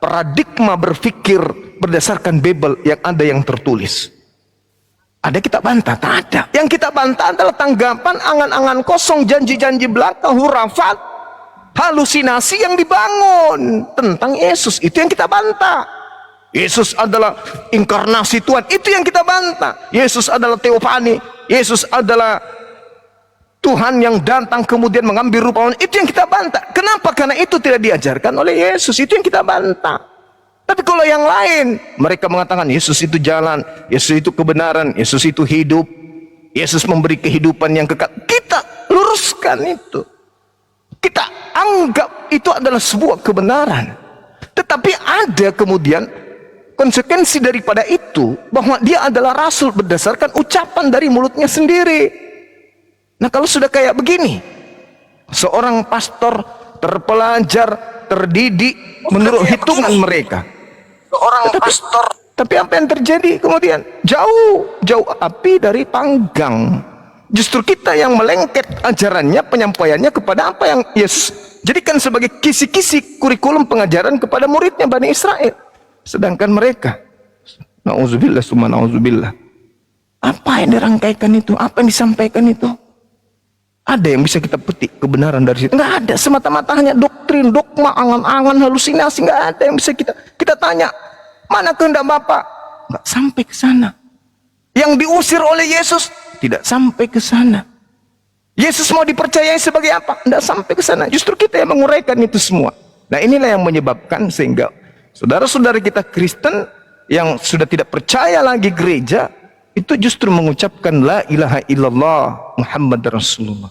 paradigma berpikir berdasarkan Bible yang ada yang tertulis. Ada kita bantah? Tak ada. Yang kita bantah adalah tanggapan angan-angan kosong, janji-janji belaka, hurafat, halusinasi yang dibangun tentang Yesus. Itu yang kita bantah. Yesus adalah inkarnasi Tuhan. Itu yang kita bantah. Yesus adalah teofani. Yesus adalah Tuhan yang datang kemudian mengambil rupa manusia. Itu yang kita bantah. Kenapa? Karena itu tidak diajarkan oleh Yesus. Itu yang kita bantah. Tapi kalau yang lain, mereka mengatakan Yesus itu jalan, Yesus itu kebenaran, Yesus itu hidup, Yesus memberi kehidupan yang kekal. Kita luruskan itu. Kita anggap itu adalah sebuah kebenaran. Tetapi ada kemudian konsekuensi daripada itu, bahwa dia adalah rasul berdasarkan ucapan dari mulutnya sendiri. Nah, kalau sudah kayak begini, seorang pastor terpelajar, terdidik menurut hitungan mereka, tapi apa yang terjadi kemudian? Jauh api dari panggang. Justru kita yang melengket ajarannya, penyampaiannya kepada apa yang Yesus jadikan sebagai kisi-kisi kurikulum pengajaran kepada muridnya Bani Israel. Sedangkan mereka, na'udzubillah summa na'udzubillah, apa yang dirangkaikan itu, apa yang disampaikan itu, ada yang bisa kita petik kebenaran dari situ? Nggak ada. Semata-mata hanya doktrin, dogma, angan-angan, halusinasi. Nggak ada yang bisa kita tanya, mana kehendak Bapa? Nggak sampai ke sana. Yang diusir oleh Yesus tidak sampai ke sana. Yesus mau dipercayai sebagai apa? Nggak sampai ke sana. Justru kita yang menguraikan itu semua. Nah, inilah yang menyebabkan sehingga saudara-saudara kita Kristen yang sudah tidak percaya lagi gereja, itu justru mengucapkan la ilaha illallah Muhammad Rasulullah.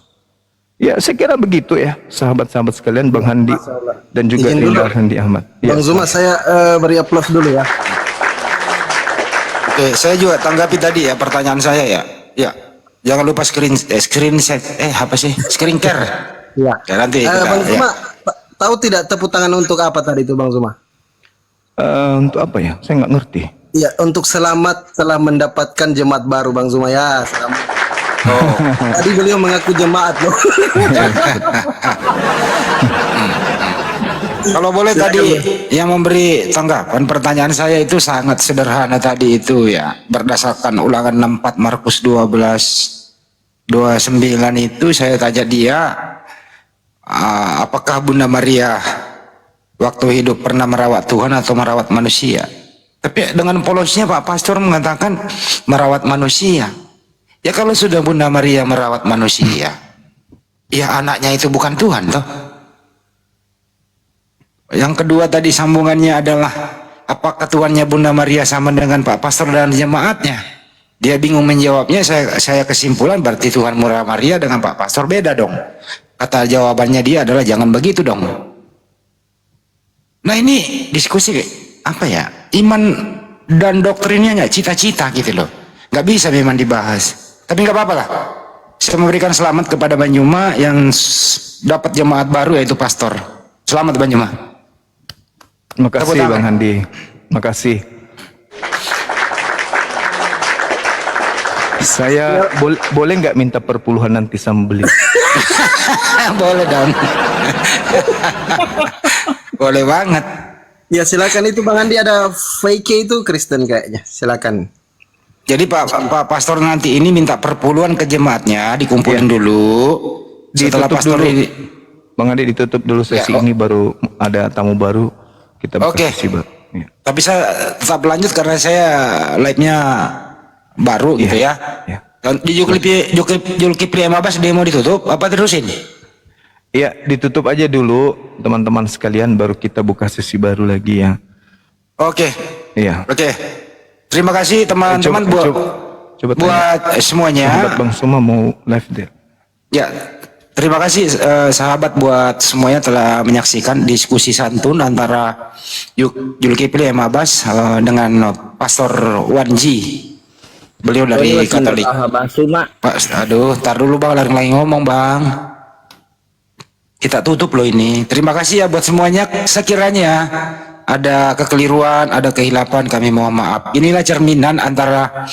Ya, saya kira begitu ya, sahabat-sahabat sekalian, Bang Handi dan juga Indra Handi Ahmad. Bang Zuma, saya beri aplaus dulu ya. Oke, saya juga tanggapi tadi ya pertanyaan saya ya. Ya, jangan lupa screen care. Ya. Ya, nanti Bang Zuma, tahu tidak tepuk tangan untuk apa tadi itu Bang Zuma? Untuk apa ya? Saya nggak ngerti. Ya, untuk selamat telah mendapatkan jemaat baru Bang Zuma ya. Selamat. Oh, tadi beliau mengaku jemaat loh. Kalau boleh tadi yang memberi tanggapan pertanyaan saya itu sangat sederhana tadi itu ya, berdasarkan Ulangan 64 Markus 12:29 itu saya tanya dia, apakah Bunda Maria waktu hidup pernah merawat Tuhan atau merawat manusia? Tapi dengan polosnya Pak Pastor mengatakan merawat manusia. Ya kalau sudah Bunda Maria merawat manusia, ya anaknya itu bukan Tuhan toh. Yang kedua tadi sambungannya adalah apakah Tuhannya Bunda Maria sama dengan Pak Pastor dan jemaatnya? Dia bingung menjawabnya. Saya kesimpulan berarti Tuhan Bunda Maria dengan Pak Pastor beda dong. Kata jawabannya dia adalah jangan begitu dong. Nah, ini diskusi apa ya, iman dan doktrinnya nggak cita-cita gitu loh, nggak bisa memang dibahas. Tapi nggak apa-apa lah, saya memberikan selamat kepada Banyuma yang dapat jemaat baru yaitu pastor. Selamat Banyuma. Terima kasih Bang Handi, makasih. Saya boleh nggak minta perpuluhan nanti sama beliau? Boleh dong. Boleh banget. Ya silakan, itu Bang Andi ada VK itu Kristen kayaknya. Silakan. Jadi Pak Pastor nanti ini minta perpuluhan ke jemaatnya, dikumpulin dulu. Setelah Pastor dulu. ini, Bang Andi ditutup dulu sesi ini, baru ada tamu baru kita buka sesi baru. Ya. Tapi saya tetap lanjut karena saya live-nya baru gitu ya. Ya. Di Zulkifli Abbas dia mau ditutup apa terusin? Iya, ditutup aja dulu teman-teman sekalian, baru kita buka sesi baru lagi ya. Oke. Iya. Oke. Terima kasih teman-teman buat semuanya. Sahabat Bang Suma mau live deh. Ya, terima kasih sahabat buat semuanya telah menyaksikan diskusi santun antara Zulkifli Abbas dengan Pastor Wanji. Beliau dari Katolik. Pak, aduh, tar dulu Bang, lagi ngomong Bang. Kita tutup loh ini. Terima kasih ya buat semuanya. Sekiranya ada kekeliruan, ada kehilapan, kami mohon maaf. Inilah cerminan antara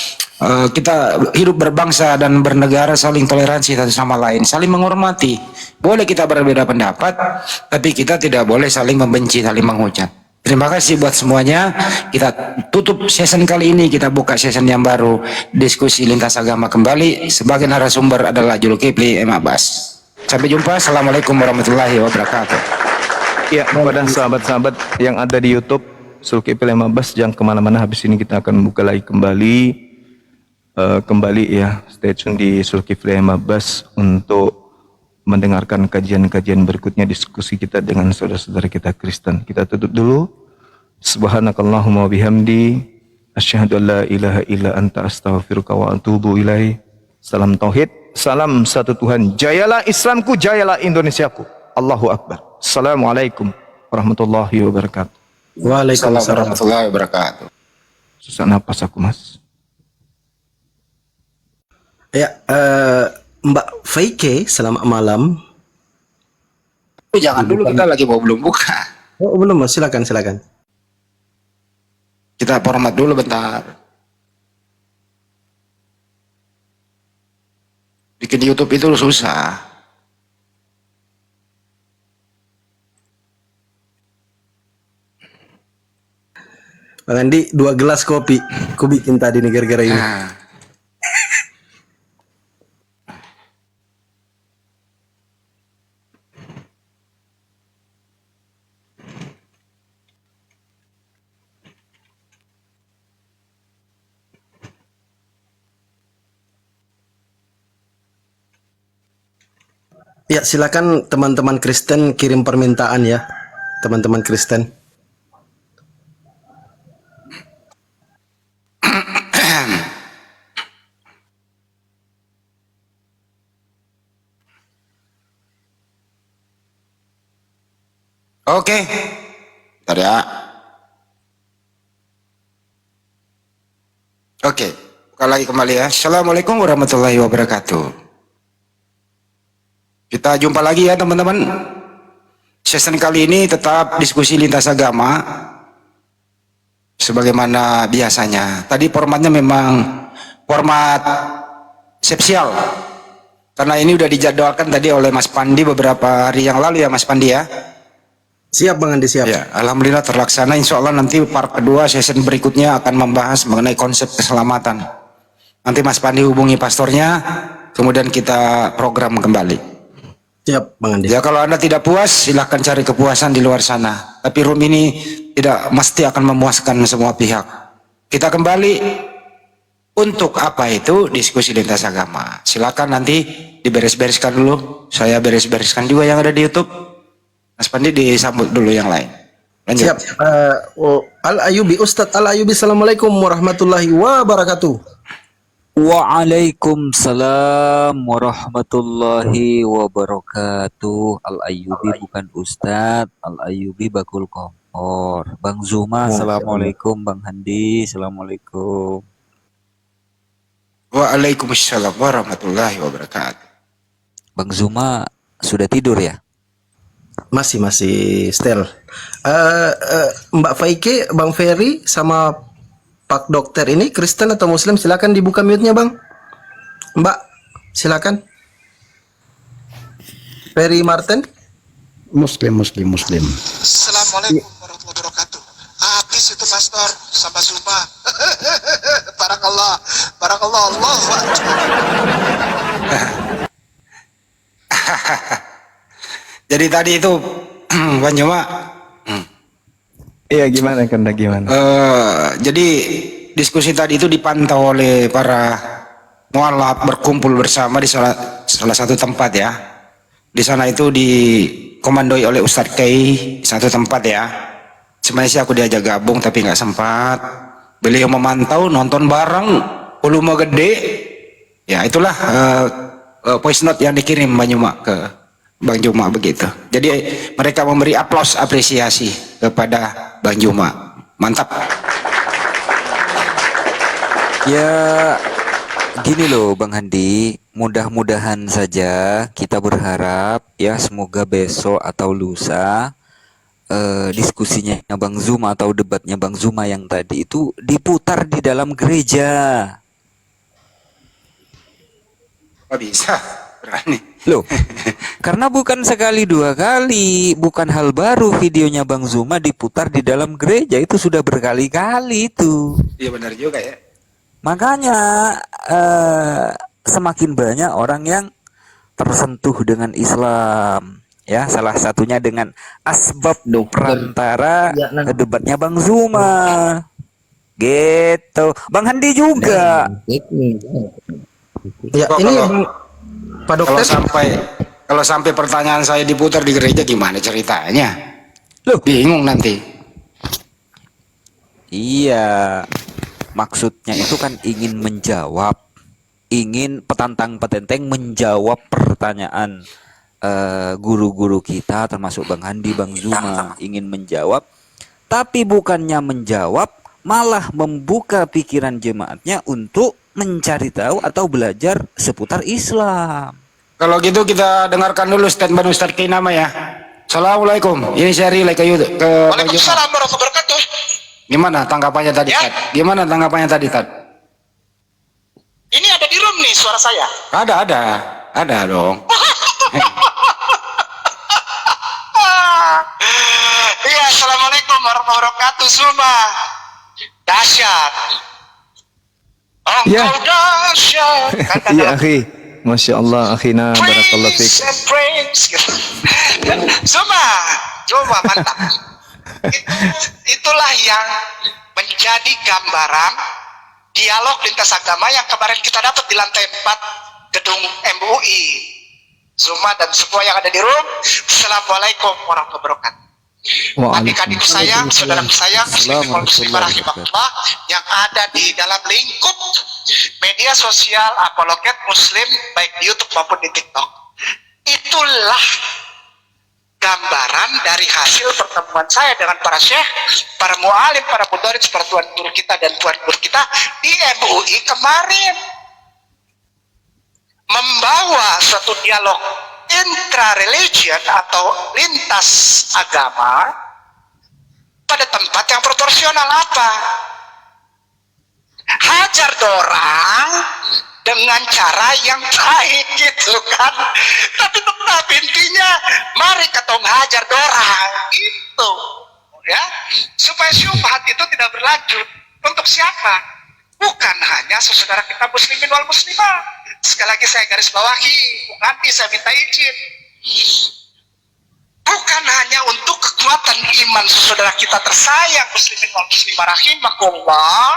kita hidup berbangsa dan bernegara, saling toleransi satu sama lain, saling menghormati. Boleh kita berbeda pendapat, tapi kita tidak boleh saling membenci, saling menghujat. Terima kasih buat semuanya. Kita tutup season kali ini, kita buka season yang baru, diskusi lintas agama kembali. Sebagai narasumber adalah Zulkifli M. Abbas. Sampai jumpa. Assalamualaikum warahmatullahi wabarakatuh. Ya, kepada sahabat-sahabat yang ada di YouTube, Zulkifli M. Abbas, jangan kemana-mana. Habis ini kita akan buka lagi kembali ya, stay tune di Zulkifli M. Abbas untuk mendengarkan kajian-kajian berikutnya, diskusi kita dengan saudara-saudara kita Kristen. Kita tutup dulu. Subhanakallahumma bihamdi asyhadu an la ilaha illa anta astaghfiruka wa atubu ilaih. Salam tauhid, salam satu Tuhan. Jayalah Islamku, jayalah Indonesiaku. Allahu Akbar. Assalamualaikum warahmatullahi wabarakatuh. Waalaikumsalam warahmatullahi wabarakatuh. Susah napas aku, Mas. Ya, Mbak Faike, selamat malam. Jangan dulu, kita lagi belum buka. Oh, belum, Mas. Silakan. Kita format dulu bentar. Bikin YouTube itu susah. Bang Andi, 2 gelas kopi. Aku bikin tadi nih gara-gara ini. Nah. Ya, silakan teman-teman Kristen kirim permintaan ya. Teman-teman Kristen. Oke. Bentar ya. Oke. Buka lagi kembali ya. Assalamualaikum warahmatullahi wabarakatuh. Kita jumpa lagi ya teman-teman. Season kali ini tetap diskusi lintas agama sebagaimana biasanya. Tadi formatnya memang format spesial karena ini udah dijadwalkan tadi oleh Mas Pandi beberapa hari yang lalu ya Mas Pandi ya. Siap Bang Andi, siap. Ya, alhamdulillah terlaksana. Insya Allah nanti part kedua season berikutnya akan membahas mengenai konsep keselamatan. Nanti Mas Pandi hubungi pastornya, kemudian kita program kembali. Siap Bang Andi. Ya kalau Anda tidak puas, silahkan cari kepuasan di luar sana. Tapi room ini tidak mesti akan memuaskan semua pihak. Kita kembali untuk apa itu diskusi lintas agama. Silakan nanti diberes-bereskan dulu. Saya beres-bereskan juga yang ada di YouTube. Mas Pandi disambut dulu yang lain. Lanjut. Siap. Al-Ayubi, Ustadz Al-Ayubi, assalamualaikum warahmatullahi wabarakatuh. Waalaikumsalam warahmatullahi wabarakatuh. Al-Ayyubi bukan Ustadz, Al-Ayyubi bakul kompor. Bang Zuma, assalamualaikum. Bang Handi, assalamualaikum. Waalaikumsalam warahmatullahi wabarakatuh. Bang Zuma sudah tidur ya? Masih setel. Mbak Faike, Bang Ferry sama Pak Dokter ini Kristen atau Muslim? Silakan dibuka mute-nya Bang. Mbak, silakan. Ferry Martin. Muslim. Assalamualaikum warahmatullahi wabarakatuh. Habis itu pastor sama Zuma. Barakallah, Allah. Jadi tadi itu Bang Juma. Iya, gimana? Jadi diskusi tadi itu dipantau oleh para mualaf berkumpul bersama di salah satu tempat ya. Di sana itu dikomandoi oleh Ustadz Kei satu tempat ya. Sebenarnya sih aku diajak gabung tapi nggak sempat. Beliau memantau, nonton bareng, volume gede. Ya itulah voice note yang dikirim Bang Juma ke Bang Juma begitu. Jadi mereka memberi aplaus apresiasi kepada Bang Juma. Mantap. Ya, gini loh Bang Handi, mudah-mudahan saja kita berharap ya semoga besok atau lusa diskusinya Bang Zuma atau debatnya Bang Zuma yang tadi itu diputar di dalam gereja. Nggak bisa. Berani. Loh, karena bukan sekali dua kali, bukan hal baru videonya Bang Zuma diputar di dalam gereja, itu sudah berkali-kali itu. Iya benar juga ya. Makanya semakin banyak orang yang tersentuh dengan Islam, ya salah satunya dengan asbab perantara debatnya Bang Zuma, gitu. Bang Handi juga. Ya, Kok ini kalau- Pak Kalau Dokter, kalau sampai pertanyaan saya diputar di gereja gimana ceritanya? Loh. Bingung nanti. Iya, maksudnya itu kan ingin menjawab, ingin petantang petenteng menjawab pertanyaan guru-guru kita, termasuk Bang Handi, Bang Zuma, ingin menjawab, tapi bukannya menjawab, malah membuka pikiran jemaatnya untuk mencari tahu atau belajar seputar Islam. Kalau gitu kita dengarkan dulu statement Ustadz Kinama ya. Assalamualaikum. Ini saya relay ke Pak Juma. Waalaikumsalam warahmatullahi wabarakatuh. Gimana tanggapannya tadi, Ya. Tad? Gimana tanggapannya tadi, Tad? Ini ada di room nih suara saya. Ada dong. Iya, assalamualaikum warahmatullahi wabarakatuh. Zuma, dahsyat. Ya. Engkau dahsyat. Kata Iya, dalam akhi. Masya Allah, akhina barakallahu fiik. praise and praise. Gitu. Zuma mantap. Itulah yang menjadi gambaran dialog lintas agama yang kemarin kita dapat di lantai 4 gedung MUI. Zuma dan semua yang ada di room. Assalamualaikum warahmatullahi wabarakatuh. Adik-adikku sayang, saudaraku sayang, muslimin wal muslimah rahimahullah yang ada di dalam lingkup media sosial apologet muslim baik di YouTube maupun di TikTok. Itulah gambaran dari hasil pertemuan saya dengan para syekh, para mualim, para mudaris, para tuan guru kita dan tuan guru kita di MUI kemarin. Membawa suatu dialog intra-religion atau lintas agama pada tempat yang proporsional. Apa? Hajar dorang dengan cara yang baik gitu kan. Tapi tetap intinya mari ketong hajar dorang gitu ya, supaya syubhat itu tidak berlanjut. Untuk siapa? Bukan hanya saudara kita muslimin wal muslimah. Sekali lagi saya garis bawahi, nanti saya minta izin. Bukan hanya untuk kekuatan iman saudara kita tersayang muslimin wal muslimah rahimakumullah,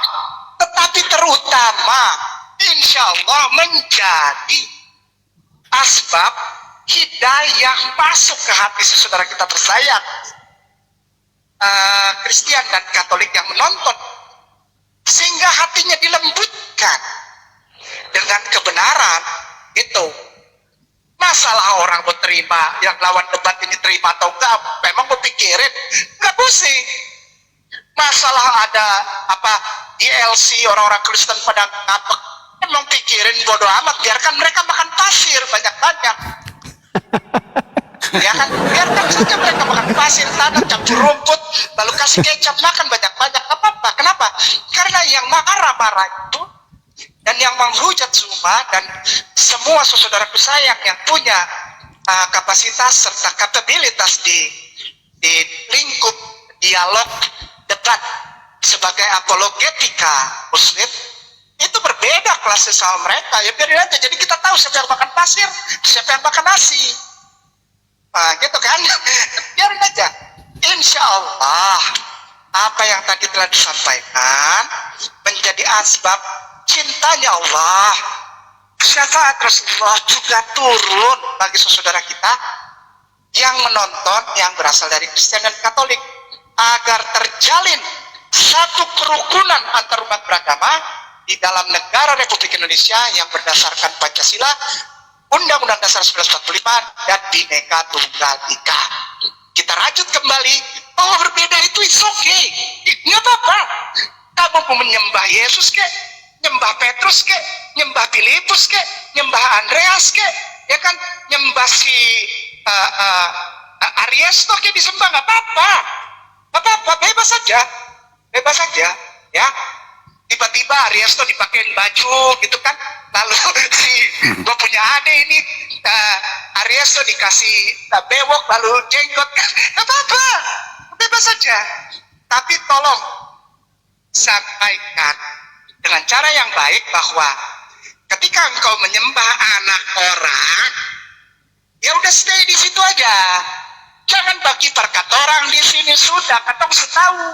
tetapi terutama insya Allah menjadi asbab hidayah masuk ke hati saudara kita tersayang Kristen dan Katolik yang menonton, sehingga hatinya dilembutkan dengan kebenaran itu. Masalah orang mau terima, yang lawan debat ini terima atau enggak, memang mau pikirin, enggak pusing. Masalah ada apa ILC, orang-orang Kristen pada ngapek, emang pikirin bodoh amat, biarkan mereka makan pasir banyak-banyak. Ya kan, biarkan saja mereka makan pasir, tanah, campur rumput, lalu kasih kecap, makan banyak-banyak, apa-apa. Kenapa? Karena yang marah-marah itu dan yang menghujat Zuma dan semua saudaraku sayang yang punya kapasitas serta kapabilitas di lingkup dialog debat sebagai apologetika muslim, itu berbeda kelasnya sama mereka. Ya biarin aja, jadi kita tahu siapa yang makan pasir, siapa yang makan nasi. Nah, gitu kan? Biarin aja. Insya Allah apa yang tadi telah disampaikan menjadi asbab cintanya Allah, syafaat Rasulullah juga turun bagi saudara kita yang menonton yang berasal dari Kristen dan Katolik, agar terjalin satu kerukunan antar umat beragama di dalam negara Republik Indonesia yang berdasarkan Pancasila, Undang-Undang Dasar 1945 dan Bhinneka Tunggal Ika. Kita rajut kembali bahwa berbeda itu is okay, nggak apa-apa. Kamu mau menyembah Yesus kek, nyembah Petrus kek, nyembah Filipus kek, nyembah Andreas kek, ya kan, nyembah si Ariesto kek disembah, nggak apa-apa, bebas saja, ya. Tiba-tiba Ariesto dipakein baju gitu kan, Lalu si gue punya adik ini Arieso dikasih bewok lalu jenggot kan, apa-apa, bebas saja. Tapi tolong sampaikan dengan cara yang baik bahwa ketika engkau menyembah anak orang, ya udah stay di situ aja. Jangan bagi perkat orang di sini sudah, katong tahu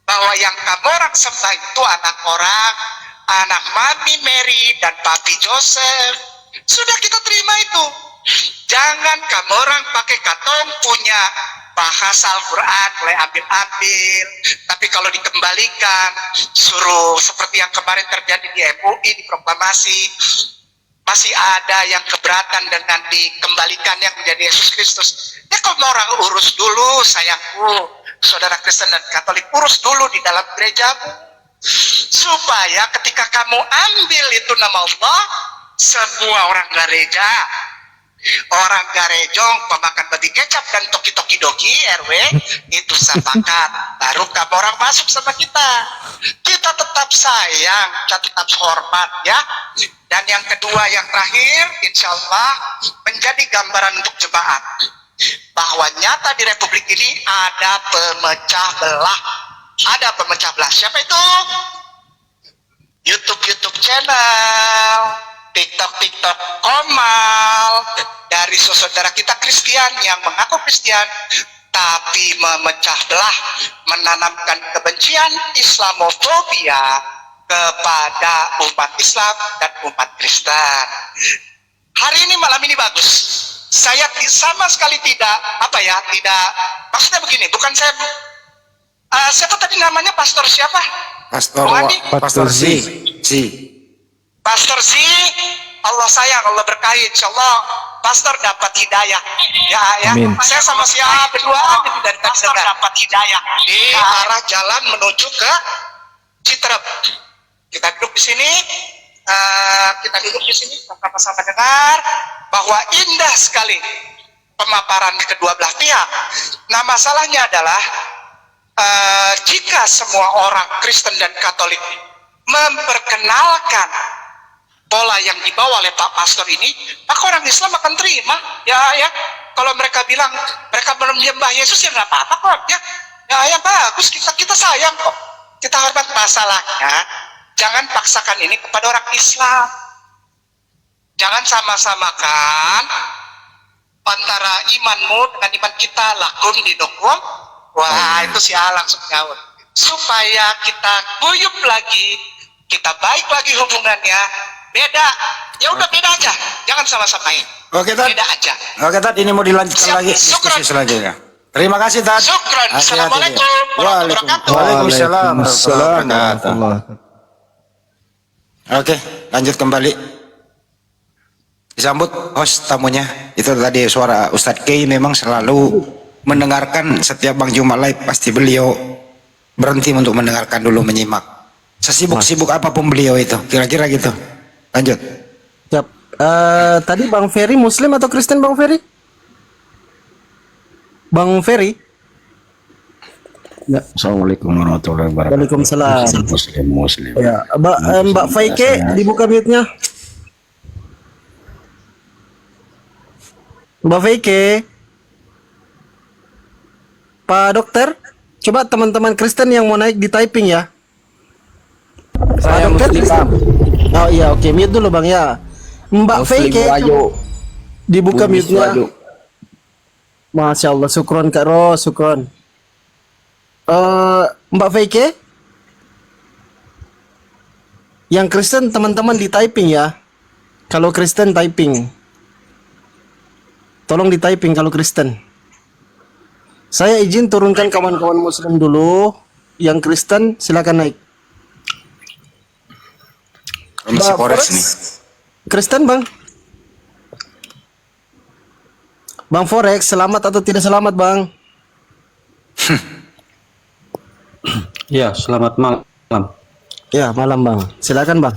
bahwa yang kamu orang sembah itu anak orang, anak Mami Mary dan Papi Joseph. Sudah kita terima itu. Jangan kamu orang pakai katong punya bahasa Al-Quran mulai ambil-ambil, tapi kalau dikembalikan suruh seperti yang kemarin terjadi di MUI di proklamasi, masih ada yang keberatan dengan dikembalikannya menjadi Yesus Kristus. Ya kamu orang urus dulu sayangku, saudara Kristen dan Katolik, urus dulu di dalam gerejamu, supaya ketika kamu ambil itu nama Allah, semua orang gereja, orang garejong, pemakan babi kecap dan toki-toki doki RW itu sepakat, baru kamu orang masuk sama kita. Kita tetap sayang, kita tetap hormat ya. Dan yang kedua, yang terakhir, insya Allah menjadi gambaran untuk jemaat bahwa nyata di Republik ini ada pemecah belah. Ada pemecah belah. Siapa itu? YouTube channel, TikTok komal dari saudara kita Kristen yang mengaku Kristen tapi memecah belah, menanamkan kebencian, Islamofobia kepada umat Islam dan umat Kristen. Hari ini, malam ini bagus. Saya sama sekali tidak maksudnya begini, bukan saya siapa tadi namanya, pastor siapa? Pastor Z. Pastor Z, Allah sayang, Allah berkahi, insya Allah pastor dapat hidayah. Ya. Amin. Saya sama siapa berduaan itu dari tadi dapat hidayah di arah jalan menuju ke Citerep. Kita duduk di sini, sama-sama dengar bahwa indah sekali pemaparan kedua belah pihak. Nah, masalahnya adalah jika semua orang Kristen dan Katolik memperkenalkan pola yang dibawa oleh Pak Pastor ini, maka orang Islam akan terima. Ya. Kalau mereka bilang mereka belum menyembah Yesus, ya nggak apa-apa kok. Ya bagus, kita sayang kok. Kita hormat. Masalahnya, jangan paksakan ini kepada orang Islam. Jangan sama-samakan antara imanmu dengan iman kita, lakum dinukum. Wah, itu sial langsung nyaut. Supaya kita guyup lagi, kita baik lagi hubungannya. Beda, ya udah beda aja, jangan sama-samain. Oke, Tad. Beda aja. Oke, Tad, ini mau dilanjutkan Siap, lagi syukran. diskusi selanjutnya. Terima kasih, Tad. Syukran. Hati-hati, Assalamualaikum ya. warahmatullahi wabarakatuh. Waalaikumsalam Waalaikumsalam warahmatullahi Oke, lanjut kembali. Disambut host tamunya. Itu tadi suara Ustadz Kay, memang selalu mendengarkan setiap Bang Juma live, pasti beliau berhenti untuk mendengarkan dulu, menyimak. Sesibuk-sibuk apapun beliau itu, kira-kira gitu. Lanjut. Siap. Tadi Bang Ferry Muslim atau Kristen, Bang Ferry? Bang Ferry? Ya, Assalamualaikum warahmatullahi wabarakatuh. Waalaikumsalam. Muslim. Ya, Mbak Faike dibuka mute-nya. Mbak Faike. Pak Dokter, coba teman-teman Kristen yang mau naik di typing ya. Saya Muslim, Bang. Oh iya, oke, mute dulu Bang ya. Mbak Faike, dibuka mute-nya. Masya Allah, syukron Kak Ros, syukron. Mbak Faike, yang Kristen teman-teman di typing ya. Kalau Kristen typing, tolong di typing kalau Kristen. Saya izin turunkan kawan-kawan Muslim dulu. Yang Kristen silakan naik. Masih Forex nih. Kristen Bang. Bang Forex, selamat atau tidak selamat Bang? Ya, selamat malam. Ya, malam Bang. Silakan Bang.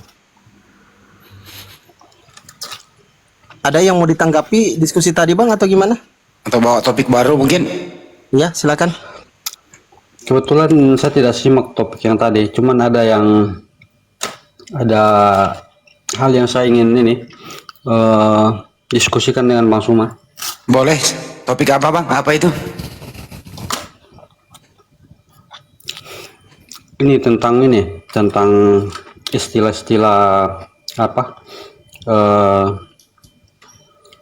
Ada yang mau ditanggapi diskusi tadi Bang atau gimana? Atau bawa topik baru mungkin? Ya, silakan. Kebetulan saya tidak simak topik yang tadi, cuman ada hal yang saya ingin ini diskusikan dengan Bang Suma. Boleh. Topik apa Bang? Apa itu? Ini tentang istilah-istilah apa?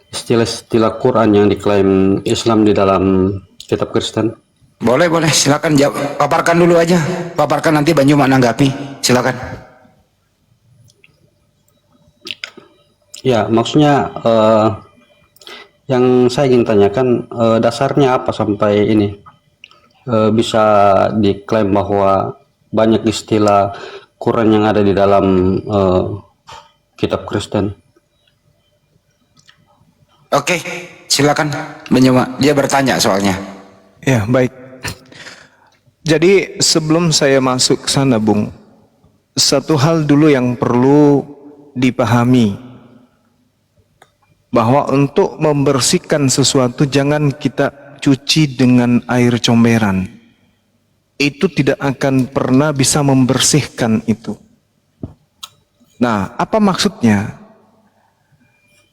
Istilah-istilah Quran yang diklaim Islam di dalam kitab Kristen. Boleh, silakan jawab. Paparkan dulu aja. Paparkan, nanti Banyu menanggapi. Silakan. Ya, maksudnya yang saya ingin tanyakan, dasarnya apa sampai ini bisa diklaim bahwa banyak istilah Quran yang ada di dalam kitab Kristen. Oke, silakan Banyu. Dia bertanya soalnya. Ya, baik. Jadi sebelum saya masuk ke sana, Bung, satu hal dulu yang perlu dipahami, bahwa untuk membersihkan sesuatu jangan kita cuci dengan air comberan. Itu tidak akan pernah bisa membersihkan itu. Nah, apa maksudnya?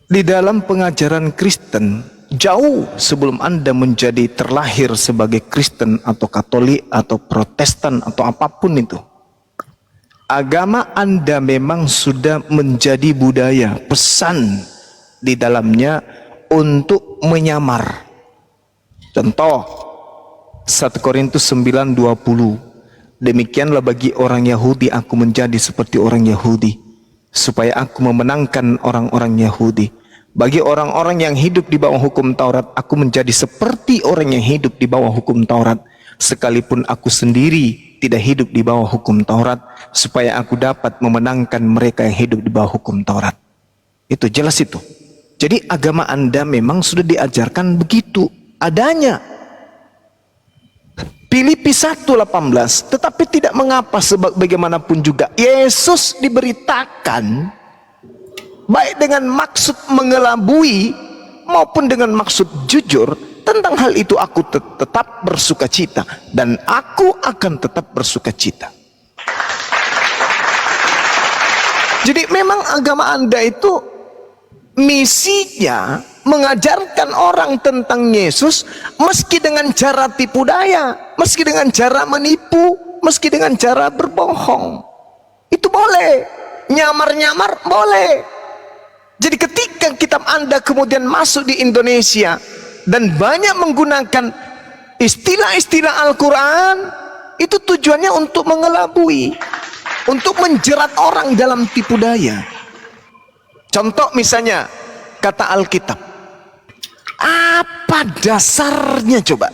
Di dalam pengajaran Kristen, jauh sebelum Anda menjadi terlahir sebagai Kristen atau Katolik atau Protestan atau apapun itu, agama Anda memang sudah menjadi budaya, pesan di dalamnya untuk menyamar. Contoh 1 Korintus 9:20, demikianlah bagi orang Yahudi aku menjadi seperti orang Yahudi, supaya aku memenangkan orang-orang Yahudi. Bagi orang-orang yang hidup di bawah hukum Taurat, aku menjadi seperti orang yang hidup di bawah hukum Taurat, sekalipun aku sendiri tidak hidup di bawah hukum Taurat, supaya aku dapat memenangkan mereka yang hidup di bawah hukum Taurat. Itu jelas itu. Jadi agama Anda memang sudah diajarkan begitu adanya. Filipi 1:18, tetapi tidak mengapa bagaimanapun juga Yesus diberitakan baik dengan maksud mengelabui maupun dengan maksud jujur. Tentang hal itu aku tetap bersuka cita, dan aku akan tetap bersuka cita. Jadi memang agama Anda itu misinya mengajarkan orang tentang Yesus, meski dengan cara tipu daya, meski dengan cara menipu, meski dengan cara berbohong. Itu boleh, nyamar-nyamar boleh. Jadi ketika kitab Anda kemudian masuk di Indonesia dan banyak menggunakan istilah-istilah Al-Quran, itu tujuannya untuk mengelabui, untuk menjerat orang dalam tipu daya. Contoh misalnya kata Alkitab, apa dasarnya coba?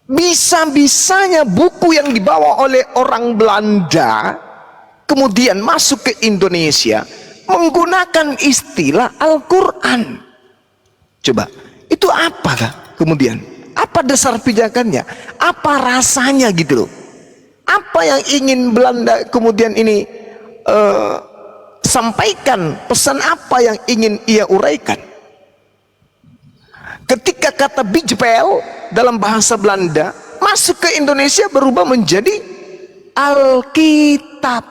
Bisa-bisanya buku yang dibawa oleh orang Belanda kemudian masuk ke Indonesia menggunakan istilah Al-Quran. Coba, itu apakah kemudian? Apa dasar pijakannya? Apa rasanya gitu loh? Apa yang ingin Belanda kemudian ini sampaikan? Pesan apa yang ingin ia uraikan? Ketika kata bijbel dalam bahasa Belanda masuk ke Indonesia berubah menjadi Alkitab.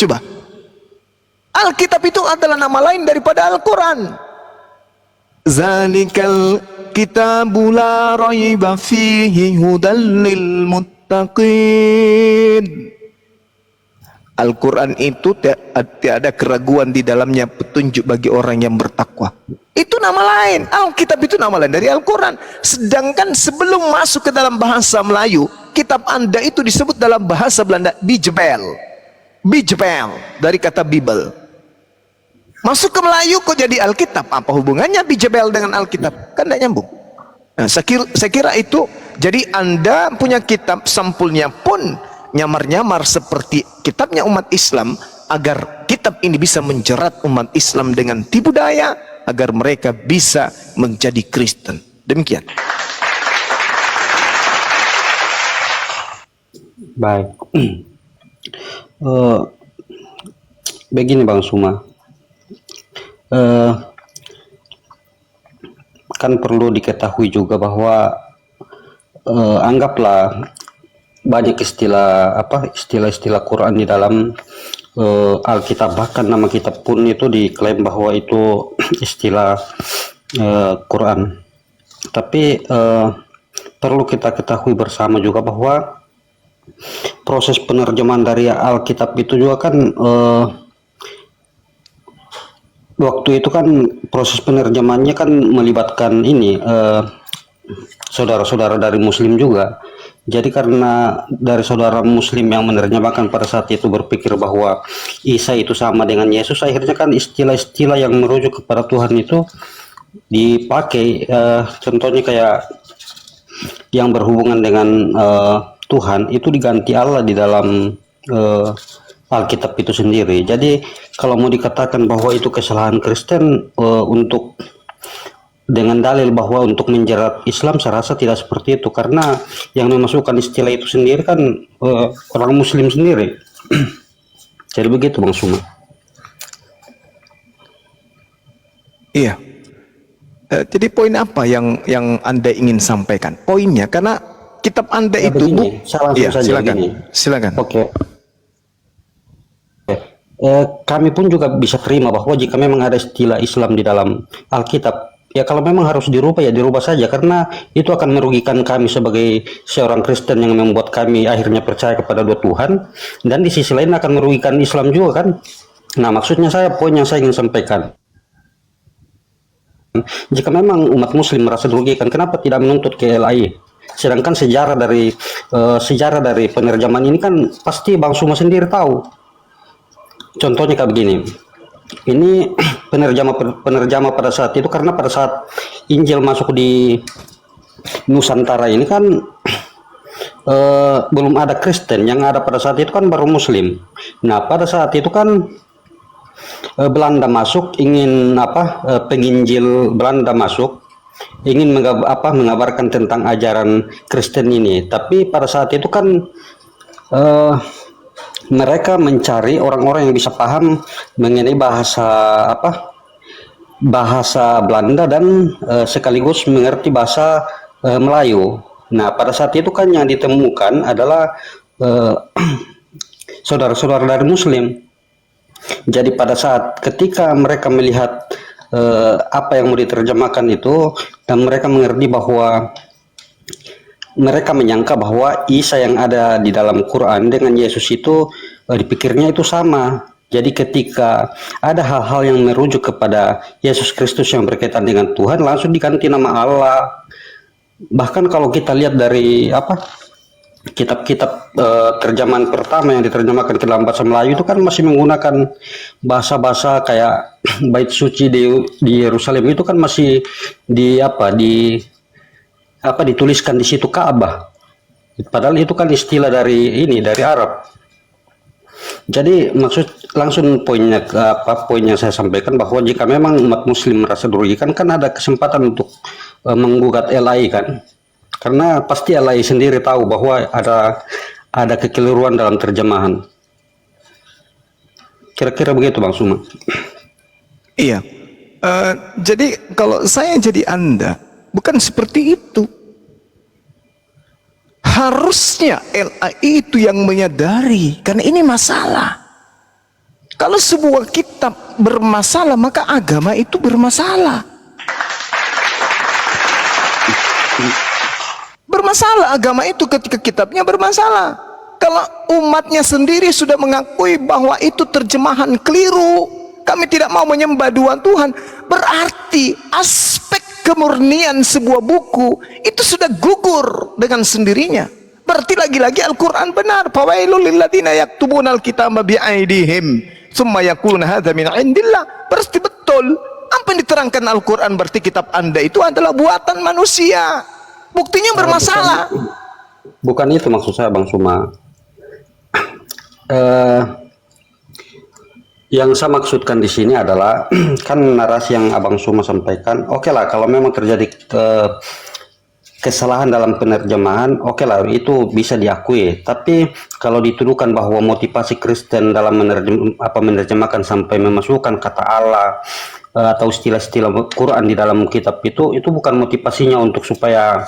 Coba, Alkitab itu adalah nama lain daripada Al-Quran. Zalikal kitabu la raiba fihi hudal lil muttaqin. Al-Quran itu tiada keraguan di dalamnya, petunjuk bagi orang yang bertakwa. Itu nama lain. Alkitab itu nama lain dari Al-Quran. Sedangkan sebelum masuk ke dalam bahasa Melayu, kitab Anda itu disebut dalam bahasa Belanda bijbel. Bijbel dari kata Bible. Masuk ke Melayu kok jadi Alkitab? Apa hubungannya bijbel dengan Alkitab? Kan tidak nyambung. Nah, saya kira itu. Jadi Anda punya kitab, sampulnya pun nyamar-nyamar seperti kitabnya umat Islam, agar kitab ini bisa menjerat umat Islam dengan tipu daya, agar mereka bisa menjadi Kristen. Demikian. Baik. Begini Bang Suma, kan perlu diketahui juga bahwa anggaplah banyak istilah Quran di dalam Alkitab, bahkan nama kitab pun itu diklaim bahwa itu istilah Quran. Tapi perlu kita ketahui bersama juga bahwa proses penerjemahan dari Alkitab itu juga kan waktu itu kan proses penerjemahannya kan melibatkan ini saudara-saudara dari Muslim juga. Jadi karena dari saudara Muslim yang menerjemahkan pada saat itu berpikir bahwa Isa itu sama dengan Yesus, akhirnya kan istilah-istilah yang merujuk kepada Tuhan itu dipakai. Contohnya kayak yang berhubungan dengan Tuhan itu diganti Allah di dalam Alkitab itu sendiri. Jadi kalau mau dikatakan bahwa itu kesalahan Kristen untuk dengan dalil bahwa untuk menjerat Islam, saya rasa tidak seperti itu, karena yang memasukkan istilah itu sendiri kan orang Muslim sendiri. Jadi begitu Bang Suma. Iya. Jadi poin apa yang Anda ingin sampaikan? Poinnya, karena kitab Anda Ya, itu begini, saya langsung Iya, saja silakan. begini. Silakan. Oke. Kami pun juga bisa terima bahwa jika memang ada istilah Islam di dalam Alkitab, ya kalau memang harus dirubah ya dirubah saja, karena itu akan merugikan kami sebagai seorang Kristen yang membuat kami akhirnya percaya kepada dua Tuhan, dan di sisi lain akan merugikan Islam juga kan. Nah, maksudnya poin yang saya ingin sampaikan, jika memang umat Muslim merasa dirugikan, kenapa tidak menuntut ke LAI? Sedangkan sejarah dari penerjemahan ini kan pasti Bang Suma sendiri tahu. Contohnya kayak begini. Ini penerjemah pada saat itu, karena pada saat Injil masuk di Nusantara ini kan belum ada Kristen, yang ada pada saat itu kan baru Muslim. Nah, pada saat itu kan Belanda masuk, penginjil Belanda masuk, ingin mengabarkan tentang ajaran Kristen ini. Tapi pada saat itu kan mereka mencari orang-orang yang bisa paham mengenai bahasa Belanda dan sekaligus mengerti bahasa Melayu. Nah, pada saat itu kan yang ditemukan adalah saudara-saudara dari Muslim. Jadi pada saat ketika mereka melihat apa yang mau diterjemahkan itu, dan mereka mengerti bahwa mereka menyangka bahwa Isa yang ada di dalam Quran dengan Yesus itu dipikirnya itu sama. Jadi ketika ada hal-hal yang merujuk kepada Yesus Kristus yang berkaitan dengan Tuhan, langsung diganti nama Allah. Bahkan kalau kita lihat dari kitab-kitab terjemahan pertama yang diterjemahkan ke dalam bahasa Melayu itu kan masih menggunakan bahasa-bahasa kayak bait suci di Yerusalem itu kan masih dituliskan di situ Ka'bah. Padahal itu kan istilah dari Arab. Jadi langsung poin yang saya sampaikan bahwa jika memang umat Muslim merasa dirugikan, kan ada kesempatan untuk menggugat LAI kan. Karena pasti LAI sendiri tahu bahwa ada kekeliruan dalam terjemahan. Kira-kira begitu Bang Suma. Iya. Jadi kalau saya jadi Anda, bukan seperti itu. Harusnya LAI itu yang menyadari, karena ini masalah. Kalau sebuah kitab bermasalah, maka agama itu bermasalah. Bermasalah agama itu ketika kitabnya bermasalah. Kalau umatnya sendiri sudah mengakui bahwa itu terjemahan keliru, kami tidak mau menyembah dua Tuhan, berarti aspek kemurnian sebuah buku itu sudah gugur dengan sendirinya. Berarti lagi-lagi Al-Quran benar. Fawailul lilladzina yaktubuna al-kitaba bi'aidihim tsumma yaquluna hadza min indillah. Berarti betul apa yang diterangkan Al-Quran, berarti kitab Anda itu adalah buatan manusia. Buktinya bermasalah. Bukan itu maksud saya Bang Suma. Yang saya maksudkan di sini adalah kan narasi yang Abang Suma sampaikan, oke lah kalau memang terjadi kesalahan dalam penerjemahan, oke lah itu bisa diakui. Tapi kalau dituduhkan bahwa motivasi Kristen dalam menerjemahkan sampai memasukkan kata Allah atau istilah-istilah Quran di dalam kitab itu bukan motivasinya untuk supaya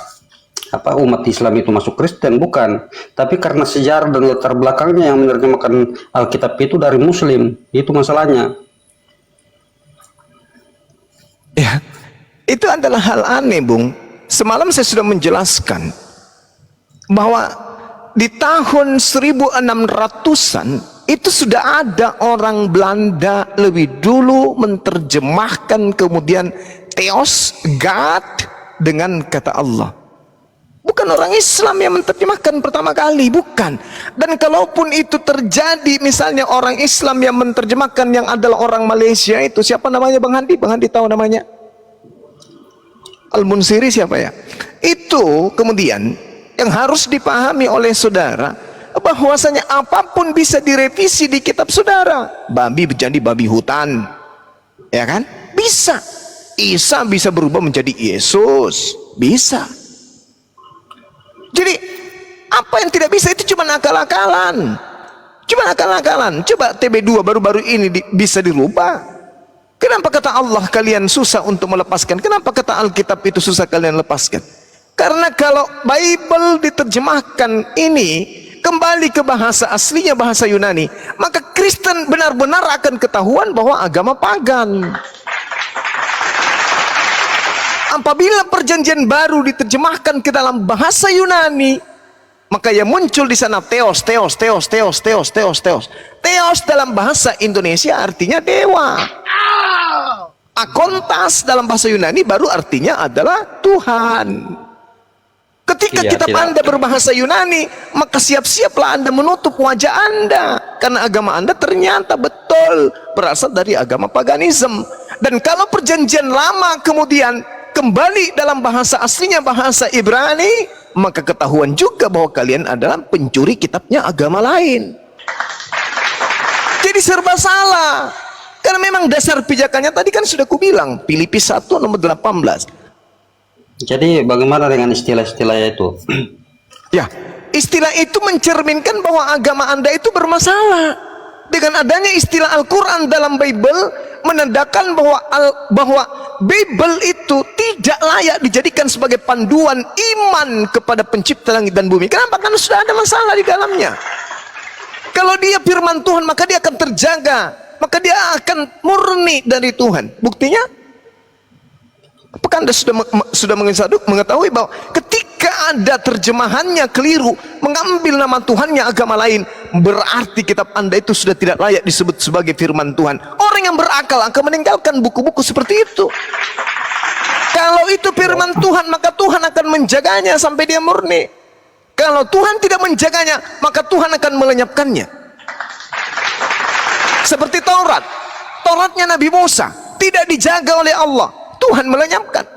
umat Islam itu masuk Kristen, bukan. Tapi karena sejarah dan latar belakangnya yang menerjemahkan Alkitab itu dari Muslim, itu masalahnya. Ya, itu adalah hal aneh, Bung. Semalam saya sudah menjelaskan bahwa di tahun 1600-an itu sudah ada orang Belanda lebih dulu menerjemahkan kemudian Theos, God, dengan kata Allah. Bukan orang Islam yang menerjemahkan pertama kali, bukan. Dan kalaupun itu terjadi, misalnya orang Islam yang menerjemahkan yang adalah orang Malaysia itu, siapa namanya Bang Handi? Bang Handi tahu namanya? Al-Munsiri siapa ya? Itu kemudian yang harus dipahami oleh saudara, bahwasanya apapun bisa direvisi di kitab saudara. Babi menjadi babi hutan, ya kan? Bisa. Isa bisa berubah menjadi Yesus, bisa. Jadi apa yang tidak bisa itu cuma akal-akalan, cuma akal-akalan. Coba TB2 baru-baru ini bisa dirubah. Kenapa kata Allah kalian susah untuk melepaskan? Kenapa kata Alkitab itu susah kalian lepaskan? Karena kalau Bible diterjemahkan ini kembali ke bahasa aslinya, bahasa Yunani, maka Kristen benar-benar akan ketahuan bahwa agama pagan. Apabila perjanjian baru diterjemahkan ke dalam bahasa Yunani, maka yang muncul di sana Theos, Theos, Theos, Theos, Theos, Theos, Theos. Theos dalam bahasa Indonesia artinya dewa. Akontas dalam bahasa Yunani baru artinya adalah Tuhan. Ketika Iya, kita pandai berbahasa Yunani, maka siap-siaplah Anda menutup wajah Anda, karena agama Anda ternyata betul berasal dari agama paganisme. Dan kalau perjanjian lama kemudian kembali dalam bahasa aslinya, bahasa Ibrani, maka ketahuan juga bahwa kalian adalah pencuri kitabnya agama lain. Jadi serba salah. Karena memang dasar pijakannya tadi kan sudah kubilang, Filipi 1 nomor 18. Jadi bagaimana dengan istilah-istilahnya itu? Ya, istilah itu mencerminkan bahwa agama Anda itu bermasalah. Dengan adanya istilah Al-Quran dalam Bible menandakan bahwa Bible itu tidak layak dijadikan sebagai panduan iman kepada pencipta langit dan bumi. Kenapa? Karena sudah ada masalah di dalamnya. Kalau dia firman Tuhan, maka dia akan terjaga, maka dia akan murni dari Tuhan. Buktinya, apakah Anda sudah mengetahui bahwa ketika ada terjemahannya keliru, mengambil nama Tuhannya agama lain, berarti kitab Anda itu sudah tidak layak disebut sebagai firman Tuhan. Orang yang berakal akan meninggalkan buku-buku seperti itu. Kalau itu firman Tuhan, maka Tuhan akan menjaganya sampai dia murni. Kalau Tuhan tidak menjaganya, maka Tuhan akan melenyapkannya. Seperti Taurat. Tauratnya Nabi Musa tidak dijaga oleh Allah, Tuhan melenyapkan.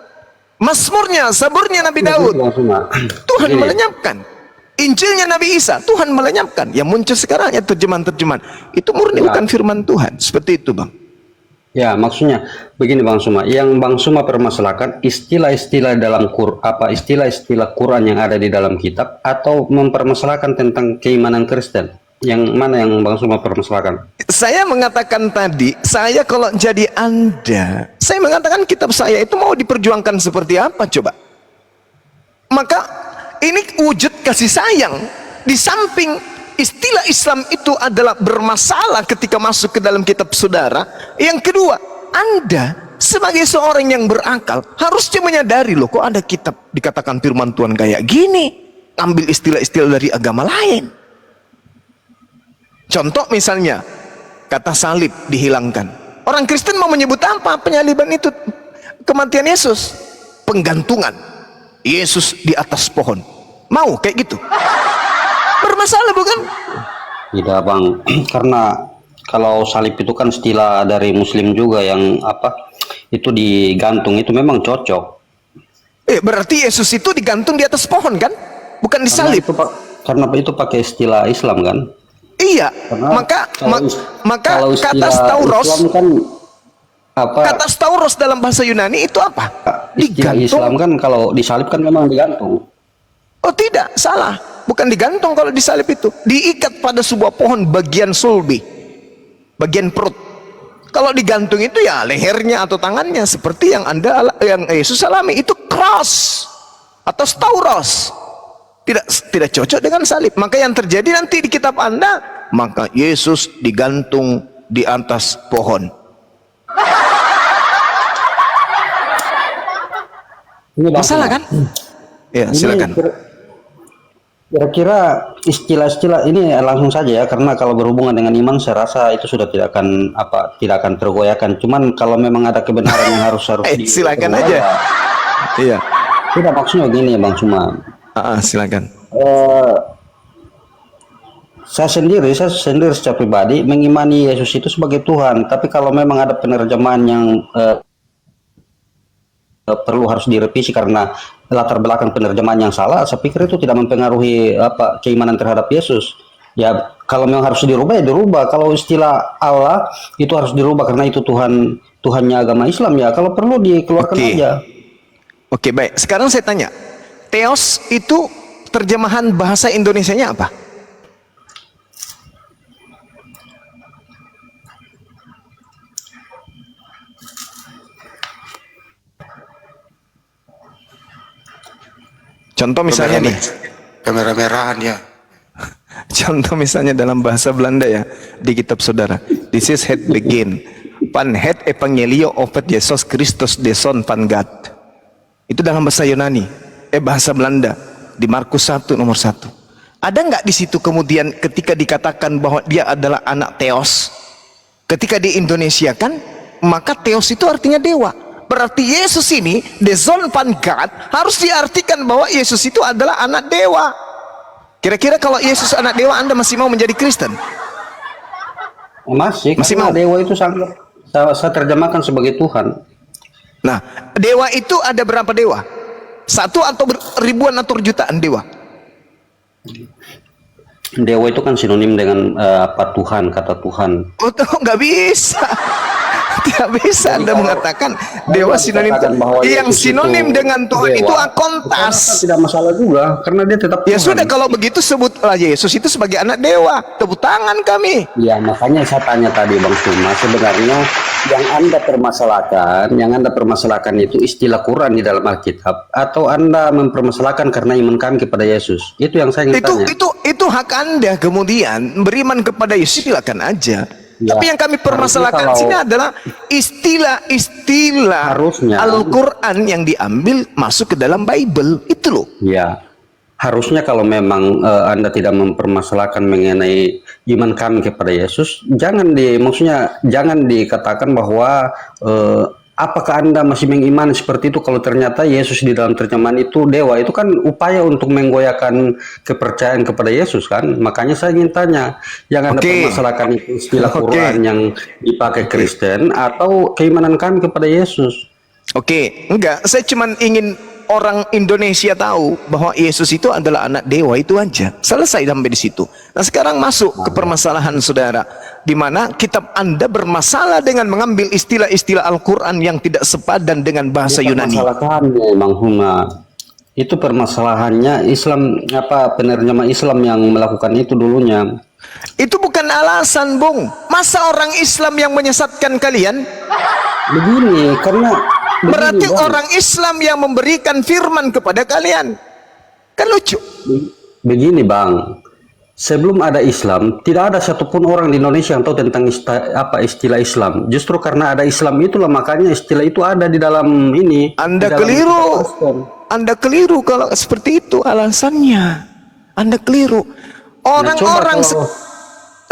Mazmurnya, Zaburnya Nabi Daud, Tuhan melenyapkan. Injilnya Nabi Isa, Tuhan melenyapkan. Yang muncul sekarang ya terjemahan-terjemahan itu murni bukan firman Tuhan. Seperti itu, Bang. Ya, maksudnya begini Bang Suma, yang Bang Suma permasalahkan istilah-istilah dalam istilah-istilah Quran yang ada di dalam kitab, atau mempermasalahkan tentang keimanan Kristen? Yang mana yang Bang Suma permasalahkan? Saya mengatakan tadi, saya kalau jadi Anda, saya mengatakan kitab saya itu mau diperjuangkan seperti apa coba? Maka ini wujud kasih sayang. Di samping istilah Islam itu adalah bermasalah ketika masuk ke dalam kitab saudara, yang kedua, Anda sebagai seorang yang berakal harusnya menyadari, loh kok ada kitab dikatakan firman Tuhan kayak gini, ambil istilah-istilah dari agama lain. Contoh misalnya kata salib dihilangkan, orang Kristen mau menyebut apa? Penyaliban itu kematian Yesus, penggantungan Yesus di atas pohon. Mau kayak gitu? Bermasalah bukan? Tidak Bang, karena kalau salib itu kan istilah dari Muslim juga yang itu digantung, itu memang cocok. Berarti Yesus itu digantung di atas pohon kan? Bukan disalib. Karena itu pakai istilah Islam kan? Iya, maka kata stauros kan kata stauros dalam bahasa Yunani itu apa? Istilah Islam kan kalau disalib kan memang digantung. Oh tidak, salah. Bukan digantung kalau disalib itu. Diikat pada sebuah pohon bagian sulbi, bagian perut. Kalau digantung itu ya lehernya atau tangannya, seperti yang Yesus alami. Itu cross. atau stauros. Tidak cocok dengan salib. Maka yang terjadi nanti di kitab Anda, maka Yesus digantung di atas pohon. Ini Bang Masalah Tuma. kan? Ya, Ini silakan. Kira-kira istilah-istilah ini langsung saja ya, karena kalau berhubungan dengan iman saya rasa itu sudah tidak akan tergoyahkan. Cuman kalau memang ada kebenaran yang harus Silakan diterima, aja. ya, Iya. tidak maksudnya gini Bang Cuma. Silakan. Saya sendiri secara pribadi mengimani Yesus itu sebagai Tuhan. Tapi kalau memang ada penerjemahan yang perlu harus direvisi karena latar belakang penerjemahan yang salah, saya pikir itu tidak mempengaruhi keimanan terhadap Yesus. Ya kalau memang harus dirubah ya dirubah. Kalau istilah Allah itu harus dirubah karena itu Tuhannya agama Islam, ya kalau perlu dikeluarkan aja. Oke, baik. Sekarang saya tanya, Theos itu terjemahan bahasa Indonesianya apa? Contoh misalnya nih, Kemerah-merahan ya. contoh misalnya dalam bahasa Belanda ya, di kitab saudara, this is het begin, pan het evangelio opet Yesus Kristus de Son van God. Itu dalam bahasa Yunani, bahasa Belanda, di Markus 1 nomor 1. Ada nggak di situ kemudian ketika dikatakan bahwa dia adalah anak Theos? Ketika di Indonesia kan, maka Theos itu artinya dewa. Berarti Yesus ini, the Son van God, harus diartikan bahwa Yesus itu adalah anak dewa. Kira-kira kalau Yesus anak dewa, Anda masih mau menjadi Kristen? Masih Masih karena mau? dewa itu sangat saya terjemahkan sebagai Tuhan. Nah, dewa itu ada berapa dewa? Satu atau ribuan atau jutaan dewa? Dewa itu kan sinonim dengan Tuhan, kata Tuhan. Oh, nggak bisa. Tidak bisa Anda mengatakan dewa sinonim. Dikatakan bahwa Yang Yesus sinonim itu dengan Tuhan dewa, itu Kan akontas. tidak masalah juga karena dia tetap Ya Tuhan. sudah, kalau begitu sebutlah Yesus itu sebagai anak dewa. Tepuk tangan kami. Ya makanya saya tanya tadi Bang Suma, sebenarnya yang Anda permasalahkan itu istilah Quran di dalam Alkitab atau Anda mempermasalahkan karena iman kami kepada Yesus? Itu yang saya ingin tanya. Itu hak Anda kemudian beriman kepada Yesus, silakan aja. Ya, Tapi yang kami permasalahkan kalau- sini adalah istilah-istilah Harusnya. Al-Quran yang diambil masuk ke dalam Bible. Itu loh. Ya, harusnya kalau memang Anda tidak mempermasalahkan mengenai iman kami kepada Yesus, maksudnya jangan dikatakan bahwa apakah Anda masih mengimani seperti itu kalau ternyata Yesus di dalam terjemahan itu dewa. Itu kan upaya untuk menggoyahkan kepercayaan kepada Yesus kan. Makanya saya ingin tanya, yang Anda permasalahkan itu istilah Quran yang dipakai Kristen atau keimanan kami kepada Yesus? Oke, enggak. Saya cuma ingin orang Indonesia tahu bahwa Yesus itu adalah anak dewa, itu aja. Selesai sampai di situ. Nah, sekarang masuk ke permasalahan saudara, di mana kitab Anda bermasalah dengan mengambil istilah-istilah Al-Quran yang tidak sepadan dengan bahasa Yunani. Permasalahannya, Bang Huma, itu permasalahannya Islam, penerjemah Islam yang melakukan itu dulunya. Itu bukan alasan, Bung. Masa orang Islam yang menyesatkan kalian? Begini, karena Berarti Bang. orang Islam yang memberikan firman kepada kalian. Kan lucu. Begini Bang, sebelum ada Islam, tidak ada satupun orang di Indonesia yang tahu tentang istilah Islam. Justru karena ada Islam itulah makanya istilah itu ada di dalam ini. Anda di dalam keliru. kitab Kristen. Anda keliru kalau seperti itu alasannya. Anda keliru. Orang-orang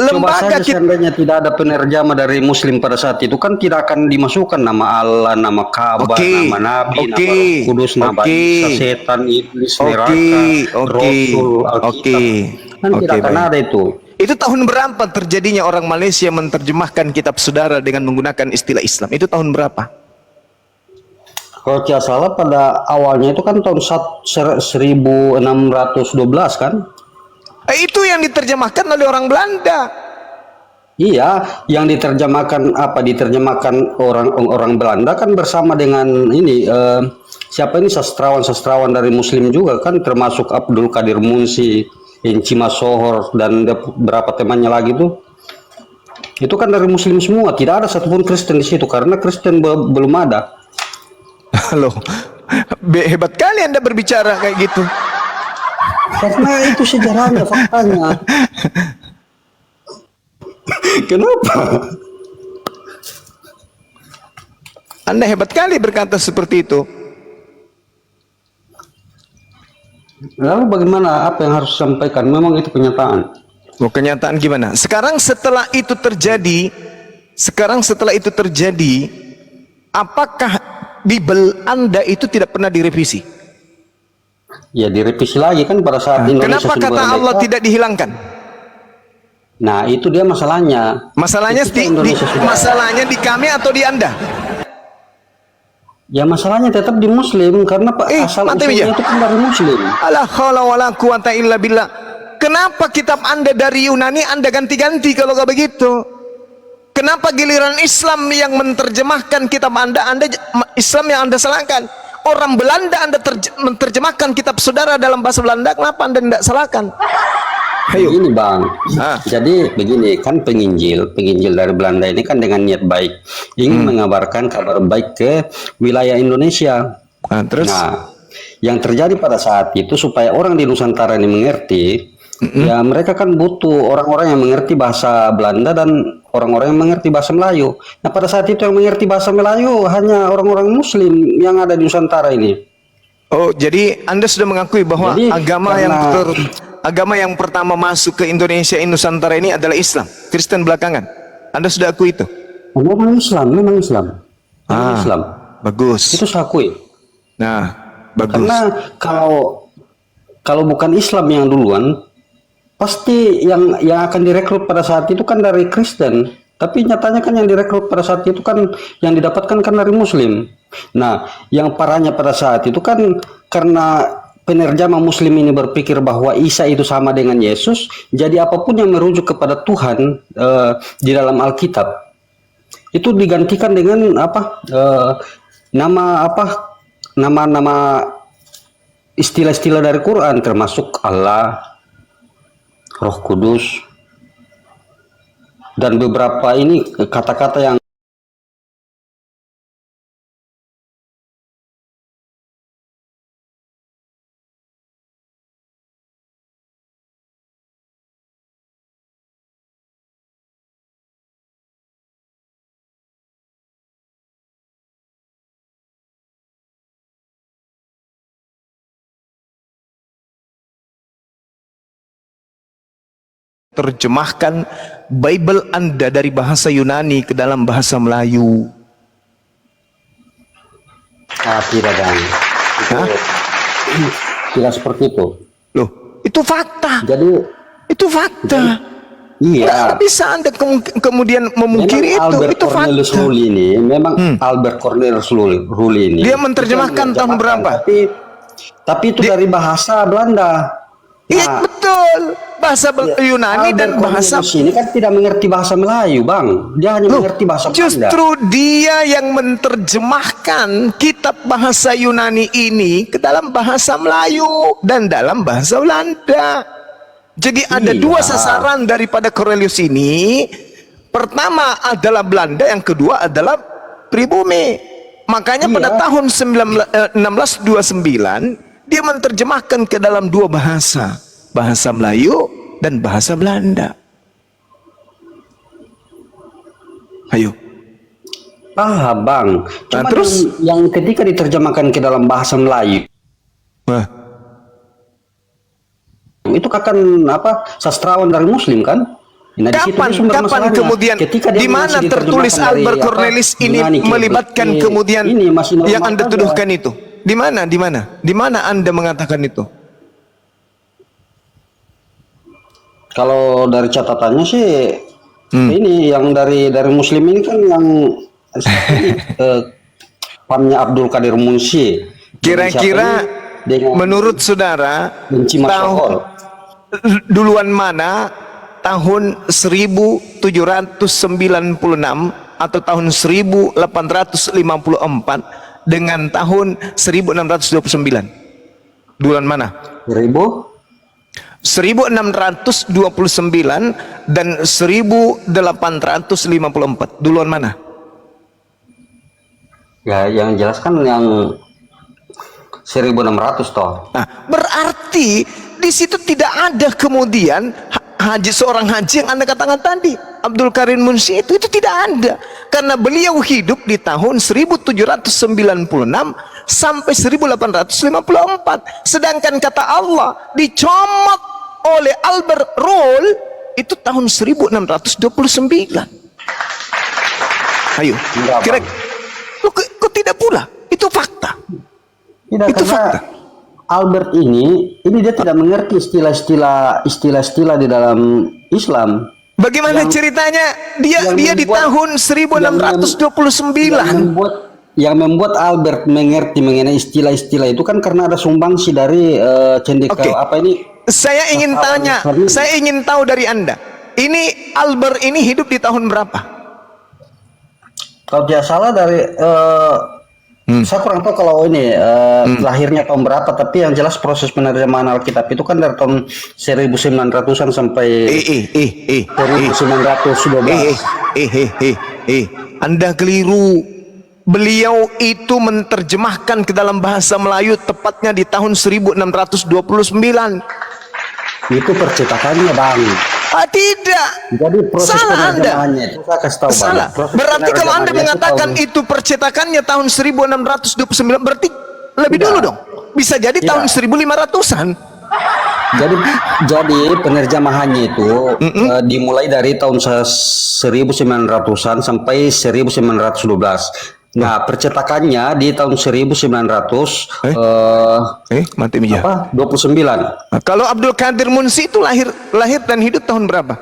lembaga saja kita, seandainya tidak ada penerjemah dari Muslim pada saat itu kan tidak akan dimasukkan nama Allah, nama Ka'bah, nama Nabi, nama Roh Kudus, nama Isa, setan, iblis, neraka, Rasul, Alkitab. Kan tidak akan ada itu. Itu tahun berapa terjadinya orang Malaysia menerjemahkan kitab saudara dengan menggunakan istilah Islam? Itu tahun berapa? Kalau tidak salah pada awalnya itu kan tahun 1612 kan? Itu yang diterjemahkan oleh orang Belanda. Iya, yang diterjemahkan orang Belanda kan bersama dengan ini siapa ini sastrawan dari Muslim juga kan, termasuk Abdul Qadir Munsi, Encima Sohor dan beberapa temannya lagi tuh. Itu kan dari Muslim semua, tidak ada satupun Kristen di situ karena Kristen belum ada. Halo, Hebat kali Anda berbicara kayak gitu. Karena itu sejarahnya, faktanya. Kenapa? Anda hebat kali berkata seperti itu. Lalu bagaimana, apa yang harus disampaikan? Memang itu kenyataan. Oh, kenyataan gimana? Sekarang setelah itu terjadi, apakah Bible Anda itu tidak pernah direvisi? Ya direvisi lagi kan pada saat Indonesia Kenapa sudah kata merdeka. Allah tidak dihilangkan? Nah itu dia masalahnya. Masalahnya masalahnya di kami atau di Anda? Ya masalahnya tetap di Muslim karena asal usulnya itu kan dari Muslim. Ala haula wala quwata illa billah. Kenapa kitab Anda dari Yunani Anda ganti-ganti kalau gak begitu? Kenapa giliran Islam yang menerjemahkan kitab Anda Islam yang Anda salahkan? Orang Belanda Anda menerjemahkan kitab saudara dalam bahasa Belanda, kenapa Anda tidak salahkan? Ayo. Begini Bang, jadi begini kan penginjil dari Belanda ini kan dengan niat baik ingin mengabarkan kabar baik ke wilayah Indonesia. Terus? Nah, yang terjadi pada saat itu supaya orang di Nusantara ini mengerti, ya mereka kan butuh orang-orang yang mengerti bahasa Belanda dan orang-orang yang mengerti bahasa Melayu. Nah pada saat itu yang mengerti bahasa Melayu hanya orang-orang Muslim yang ada di Nusantara ini. Oh, jadi Anda sudah mengakui bahwa Jadi, agama yang pertama masuk ke Indonesia Nusantara ini adalah Islam, Kristen belakangan. Anda sudah akui itu? Memang Islam. Memang Islam. Bagus. Itu saya akui. Nah, bagus. Karena kalau bukan Islam yang duluan, pasti yang akan direkrut pada saat itu kan dari Kristen. Tapi nyatanya kan yang direkrut pada saat itu kan yang didapatkan kan dari Muslim. Nah, yang parahnya pada saat itu kan karena penerjemah Muslim ini berpikir bahwa Isa itu sama dengan Yesus, jadi apapun yang merujuk kepada Tuhan di dalam Alkitab itu digantikan dengan nama istilah-istilah dari Quran, termasuk Allah, Roh Kudus, dan beberapa ini kata-kata yang terjemahkan Bible Anda dari bahasa Yunani ke dalam bahasa Melayu. tidak dan tidak seperti itu. Loh, itu fakta. Jadi Itu fakta. iya. Nggak bisa Anda kemudian memungkiri itu. Albert Itu Cornelius fakta. Rulli ini memang Albert Cornelius Rulli ini. Dia menerjemahkan tahun berapa? Tapi itu dari bahasa Belanda. Iya, betul. Bahasa Yunani dan Albert bahasa Cornelius ini kan tidak mengerti bahasa Melayu, Bang. Dia hanya mengerti bahasa Belanda. Justru dia yang menerjemahkan kitab bahasa Yunani ini ke dalam bahasa Melayu dan dalam bahasa Belanda. Jadi ada dua sasaran daripada Cornelius ini. Pertama adalah Belanda, yang kedua adalah pribumi. Makanya pada tahun 1629 dia menerjemahkan ke dalam dua bahasa, bahasa Melayu dan bahasa Belanda. Ayo. Bang. Cuma terus? yang ketika diterjemahkan ke dalam bahasa Melayu, itu akan sastrawan dari Muslim kan? Nah, Kapan kemudian di mana tertulis Albert Cornelius ini melibatkan kemudian yang Anda tuduhkan itu? Di mana Anda mengatakan itu? Kalau dari catatannya sih ini yang dari Muslim ini kan yang pamnya Abdul Qadir Munshi. Kira-kira menurut saudara duluan mana, tahun 1796 atau tahun 1854 dengan tahun 1629? Duluan mana? 1629 dan 1854. Duluan mana? Ya, yang jelas kan yang 1600 toh. Nah, berarti di situ tidak ada kemudian haji, seorang haji yang Anda katakan tadi, Abdul Karim Munsi itu tidak ada, karena beliau hidup di tahun 1796 sampai 1854. Sedangkan kata Allah dicomot oleh Albert Roll itu tahun 1629. Ayo, kira kok tidak pula? Itu fakta. Tidak, Itu karena fakta. Albert ini dia tidak mengerti istilah-istilah di dalam Islam. Bagaimana ceritanya? Dia di tahun 1629. Yang membuat Albert mengerti mengenai istilah-istilah itu kan karena ada sumbangsi dari cendekia Oke. apa ini. Saya ingin tanya, saya ingin tahu dari Anda. Ini Albert ini hidup di tahun berapa? Kalau tidak salah dari saya kurang tahu kalau ini lahirnya tahun berapa, tapi yang jelas proses penerjemahan Alkitab itu kan dari tahun 1900-an sampai 1912. Anda keliru. Beliau itu menerjemahkan ke dalam bahasa Melayu tepatnya di tahun 1629. Itu percetakannya, Bang. Tidak. Jadi proses Salah Anda. penerjemahannya itu saya kasih tahu, Bang. Salah. Proses Berarti kalau Anda penerjemahannya mengatakan itu percetakannya tahun 1629, berarti lebih dulu dong. Bisa jadi tahun 1500-an. Jadi penerjemahannya itu dimulai dari tahun 1900-an sampai 1912. Nah, percetakannya di tahun 1900 mati Mija. 29. Nah, kalau Abdul Qadir Munsi itu lahir dan hidup tahun berapa?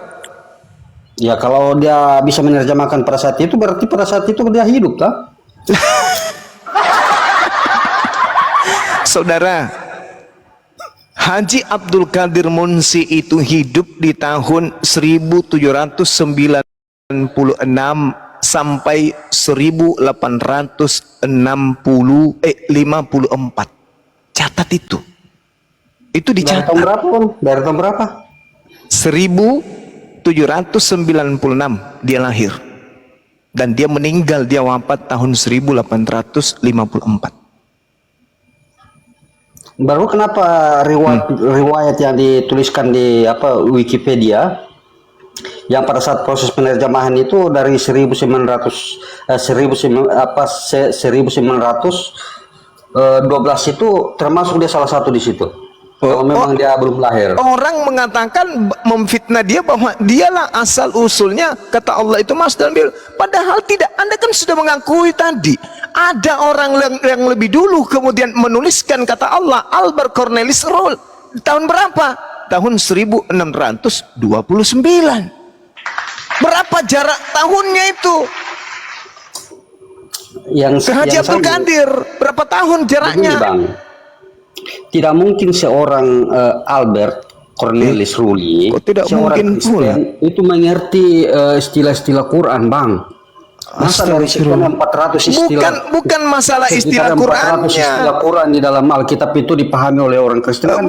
Ya, kalau dia bisa menerjemahkan pada saat itu berarti pada saat itu dia hidup, tak? Saudara, Haji Abdul Qadir Munsi itu hidup di tahun 1796 sampai 1854. Catat itu. Itu Dari dicatat. tahun berapa, Bang? Dari tahun berapa? 1796 dia lahir. Dan dia meninggal, dia wafat tahun 1854. Baru kenapa riwayat yang dituliskan di Wikipedia yang pada saat proses penerjemahan itu dari 1912 itu termasuk dia salah satu di situ. Kalau memang dia belum lahir. Orang mengatakan, memfitnah dia bahwa dialah asal usulnya kata Allah itu Mas dan Bil. Padahal tidak. Anda kan sudah mengakui tadi ada orang yang lebih dulu kemudian menuliskan kata Allah, Albert Cornelis Roll. Tahun berapa? Tahun 1629. Berapa jarak tahunnya itu? Yang Haji Abdul Qadir berapa tahun jaraknya? Begini, Bang. Tidak mungkin seorang Albert Cornelis Rulli, Kok tidak seorang mungkin pula? Kristen itu mengerti istilah-istilah Quran, Bang. Masa dari sekian 400 istilah Bukan masalah istilah sekitar 400 Qurannya. istilah Quran di dalam Alkitab itu dipahami oleh orang Kristen kan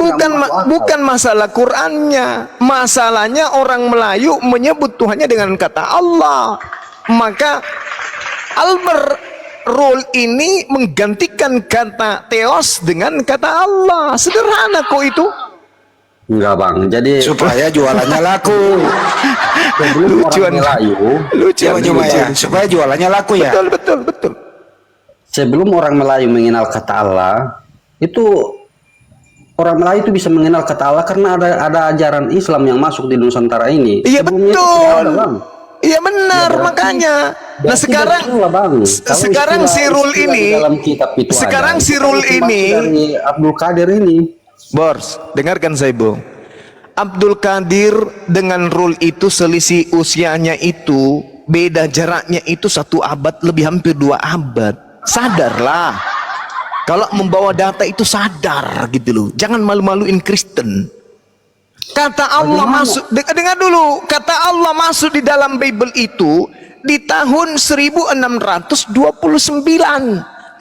Bukan masalah Qurannya. Masalahnya orang Melayu menyebut Tuhannya dengan kata Allah. Maka Albert Roll ini menggantikan kata Theos dengan kata Allah. Sederhana kok itu. enggak, Bang. Jadi Supaya jualannya laku. sebelum orang Melayu, Cuma ya, supaya jualannya laku ya. Betul. sebelum orang Melayu mengenal kata Allah, itu orang Melayu itu bisa mengenal kata Allah karena ada ajaran Islam yang masuk di Nusantara ini. Iya Sebelumnya itu betul. tidak ada, Bang. Iya benar, makanya. Nah sekarang sekarang si Rul ini, sekarang si Rul ini, dari Abdul Qadir ini, Bors, dengarkan saya, Bung. Abdul Qadir dengan Rul itu selisih usianya itu beda jaraknya itu 1 abad lebih, hampir 2 abad. Sadarlah. Kalau membawa data itu sadar gitu loh. Jangan malu-maluin Kristen. Kata Allah masuk, dengar dulu, kata Allah masuk di dalam Bible itu di tahun 1629.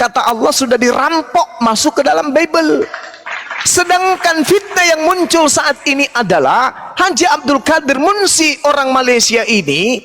Kata Allah sudah dirampok masuk ke dalam Bible. Sedangkan fitnah yang muncul saat ini adalah Haji Abdul Qadir Munsi orang Malaysia ini